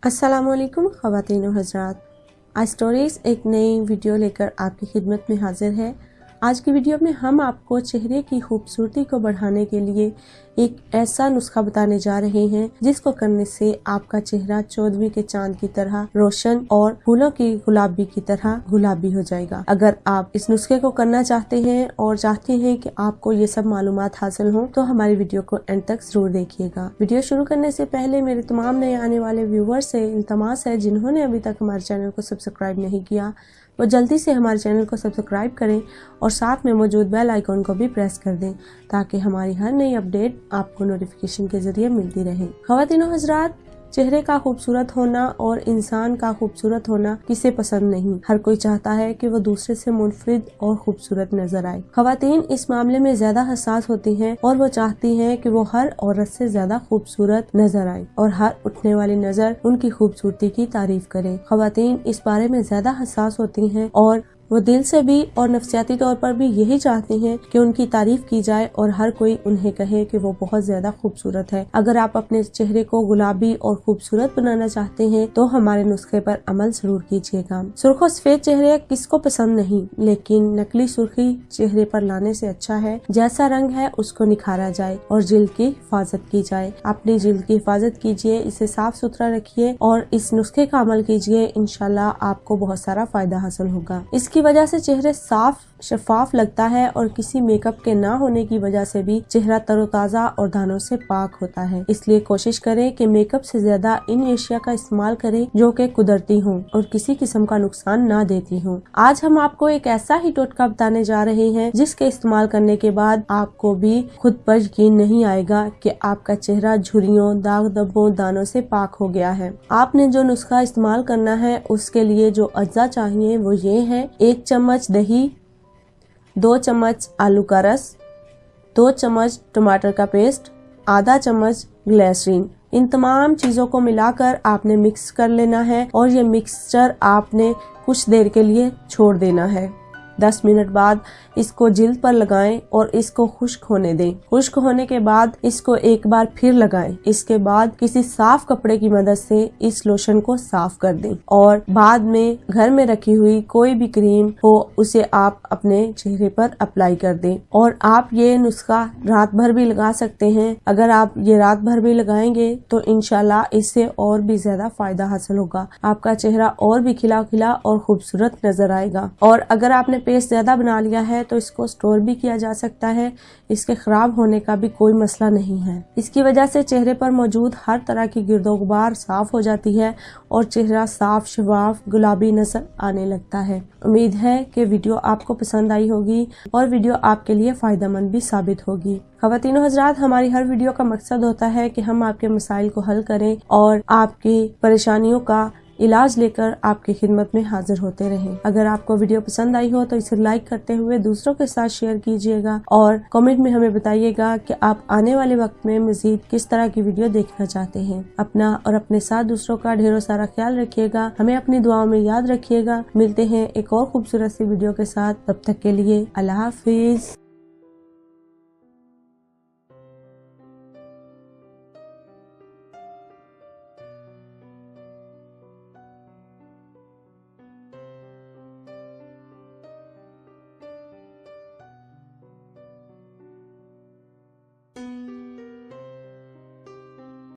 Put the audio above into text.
अस्सलामुअलैकुम ख़वातीन व हज़रात, आज स्टोरीज़ एक नई वीडियो लेकर आपकी खिदमत में हाजिर है। आज की वीडियो में हम आपको चेहरे की खूबसूरती को बढ़ाने के लिए एक ऐसा नुस्खा बताने जा रहे हैं जिसको करने से आपका चेहरा 14वीं के चांद की तरह रोशन और फूलों की गुलाबी की तरह गुलाबी हो जाएगा। अगर आप इस नुस्खे को करना चाहते हैं और चाहते हैं कि आपको ये सब मालूमात हासिल हो तो हमारी वीडियो को एंड तक जरूर देखिएगा। वीडियो शुरू करने से पहले मेरे तमाम नए आने वाले व्यूवर्स से इल्तमास है, जिन्होंने अभी तक हमारे चैनल को सब्सक्राइब नहीं किया वो जल्दी से हमारे चैनल को सब्सक्राइब करें और साथ में मौजूद बेल आइकॉन को भी प्रेस कर दें ताकि हमारी हर नई अपडेट आपको नोटिफिकेशन के जरिए मिलती रहे। ख़वातीन व हज़रात, चेहरे का खूबसूरत होना और इंसान का खूबसूरत होना किसे पसंद नहीं। हर कोई चाहता है कि वो दूसरे से मुनफरिद और खूबसूरत नजर आए। ख़वातीन इस मामले में ज्यादा हसास होती हैं और वो चाहती हैं कि वो हर औरत से ज्यादा खूबसूरत नजर आए और हर उठने वाली नजर उनकी खूबसूरती की तारीफ करे। ख़वातीन इस बारे में ज्यादा हसास होती हैं और वो दिल से भी और नफ्सियाती तौर पर भी यही चाहती हैं कि उनकी तारीफ की जाए और हर कोई उन्हें कहे कि वो बहुत ज्यादा खूबसूरत है। अगर आप अपने चेहरे को गुलाबी और खूबसूरत बनाना चाहते हैं तो हमारे नुस्खे पर अमल जरूर कीजिएगा। सुर्ख और सफेद चेहरे किसको पसंद नहीं, लेकिन नकली सुर्खी चेहरे पर लाने से अच्छा है जैसा रंग है उसको निखारा जाए और जिल्द की हिफाजत की जाए। अपनी जिल्द की हिफाजत कीजिए, इसे साफ सुथरा रखिए और इस नुस्खे का अमल कीजिए। इंशाल्लाह आपको बहुत सारा फायदा हासिल होगा। इसकी वजह से चेहरे साफ शफाफ लगता है और किसी मेकअप के ना होने की वजह से भी चेहरा तरोताजा और दानों से पाक होता है। इसलिए कोशिश करें कि मेकअप से ज्यादा इन एशिया का इस्तेमाल करें जो कि कुदरती हो और किसी किस्म का नुकसान ना देती हो। आज हम आपको एक ऐसा ही टोटका बताने जा रहे हैं जिसके इस्तेमाल करने के बाद आपको भी खुद पर यकीन नहीं आएगा कि आपका चेहरा झुर्रियों, दाग धब्बों, दानों से पाक हो गया है। आपने जो नुस्खा इस्तेमाल करना है उसके लिए जो अज्जा चाहिए वो ये है: 1 चम्मच दही, 2 चम्मच आलू का रस, 2 चम्मच टमाटर का पेस्ट, आधा चम्मच ग्लिसरीन। इन तमाम चीजों को मिलाकर आपने मिक्स कर लेना है और ये मिक्सचर आपने कुछ देर के लिए छोड़ देना है। 10 मिनट बाद इसको जिल्द पर लगाएं और इसको खुश्क होने दें। खुश्क होने के बाद इसको एक बार फिर लगाएं। इसके बाद किसी साफ कपड़े की मदद से इस लोशन को साफ कर दें और बाद में घर में रखी हुई कोई भी क्रीम हो उसे आप अपने चेहरे पर अप्लाई कर दें। और आप ये नुस्खा रात भर भी लगा सकते हैं। अगर आप ये रात भर भी लगाएंगे तो इंशाल्लाह इससे और भी ज्यादा फायदा हासिल होगा। आपका चेहरा और भी खिला खिला और खूबसूरत नजर आएगा। और अगर आपने पेस्ट ज्यादा बना लिया है तो इसको स्टोर भी किया जा सकता है। इसके खराब होने का भी कोई मसला नहीं है। इसकी वजह से चेहरे पर मौजूद हर तरह की गिर्दो गुबार साफ हो जाती है और चेहरा साफ शफाफ गुलाबी नजर आने लगता है। उम्मीद है कि वीडियो आपको पसंद आई होगी और वीडियो आपके लिए फायदेमंद भी साबित होगी। ख़वातीन व हज़रात, हमारी हर वीडियो का मकसद होता है कि हम आपके मसाइल को हल करें और आपकी परेशानियों का इलाज लेकर आपकी खिदमत में हाजिर होते रहें। अगर आपको वीडियो पसंद आई हो तो इसे लाइक करते हुए दूसरों के साथ शेयर कीजिएगा और कमेंट में हमें बताइएगा कि आप आने वाले वक्त में मजीद किस तरह की वीडियो देखना चाहते हैं। अपना और अपने साथ दूसरों का ढेरों सारा ख्याल रखिएगा। हमें अपनी दुआओं में याद रखिएगा। मिलते हैं एक और खूबसूरत सी वीडियो के साथ। तब तक के लिए अल्लाह हाफिज।